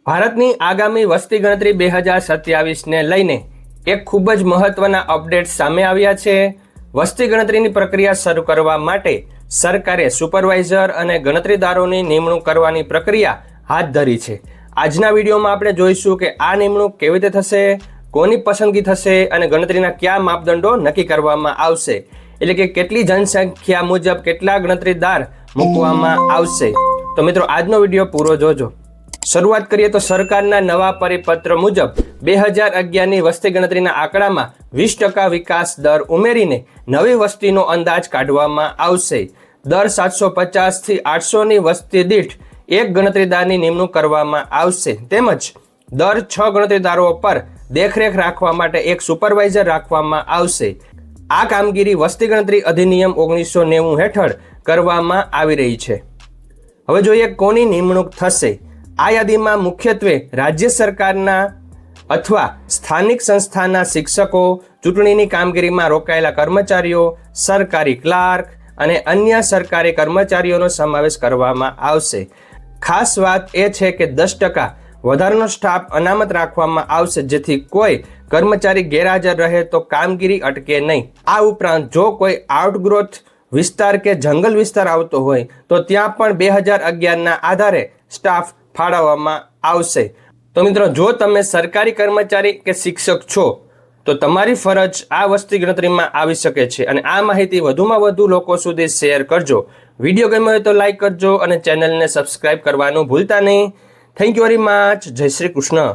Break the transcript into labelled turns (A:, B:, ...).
A: ભારતની આગામી વસ્તી ગણતરી 2027ને લઈને એક ખૂબ જ મહત્વના અપડેટ સામે આવ્યા છે। વસ્તી ગણતરીની પ્રક્રિયા શરૂ કરવા માટે સરકારે સુપરવાઇઝર અને ગણતરીદારોની નિમણૂક કરવાની પ્રક્રિયા હાથ ધરી છે। આજના વિડીયોમાં આપણે જોઈશું કે આ નિમણૂક કેવી રીતે થશે, કોની પસંદગી થશે અને ગણતરીના કયા માપદંડો નક્કી કરવામાં આવશે, એટલે કે કેટલી જનસંખ્યા મુજબ કેટલા ગણતરીદાર મૂકવામાં આવશે। તો મિત્રો આજનો વિડીયો પૂરો જોજો। શરૂઆત કરીએ તો સરકારના નવા પરિપત્ર મુજબ 2011ની વસ્તી ગણતરીના આંકડામાં 20% વિકાસ દર ઉમેરીને નવી વસ્તીનો અંદાજ કાઢવામાં આવશે। દર 750 થી 800ની વસ્તી દીઠ એક ગણતરીદારની નિમણૂક કરવામાં આવશે, તેમજ દર 6 ગણતરીદારો પર દેખરેખ રાખવા માટે એક સુપરવાઇઝર રાખવામાં આવશે। આ કામગીરી વસ્તી ગણતરી અધિનિયમ 1990 હેઠળ કરવામાં આવી રહી છે। હવે જોઈએ કોની નિમણૂક થશે। આ યાદીમાં મુખ્યત્વે રાજ્ય સરકારના અથવા સ્થાનિક સંસ્થાના શિક્ષકો, ચૂંટણીની કામગીરીમાં રોકાયેલા કર્મચારીઓ, સરકારી ક્લાર્ક અને અન્ય સરકારી કર્મચારીઓનો સમાવેશ કરવામાં આવશે। ખાસ વાત એ છે કે 10% વધારાનો સ્ટાફ અનામત રાખવામાં આવશે, જેથી કોઈ કર્મચારી ગેરહાજર રહે તો કામગીરી અટકે નહીં। આ ઉપરાંત જો કોઈ આઉટગ્રોથ વિસ્તાર કે જંગલ વિસ્તાર આવતો હોય તો ત્યાં પણ 2011ના આધારે સ્ટાફ ફાળવવામાં આવશે। તો મિત્રો, જો તમે સરકારી કર્મચારી કે શિક્ષક છો તો તમારી ફરજ આ વસ્તી ગણતરીમાં આવી શકે છે અને આ માહિતી વધુમાં વધુ લોકો સુધી શેર કરજો। વિડીયો ગમ્યો હોય તો લાઈક કરજો અને ચેનલને સબસ્ક્રાઇબ કરવાનું ભૂલતા નહીં। Thank you very much. જય શ્રી કૃષ્ણ।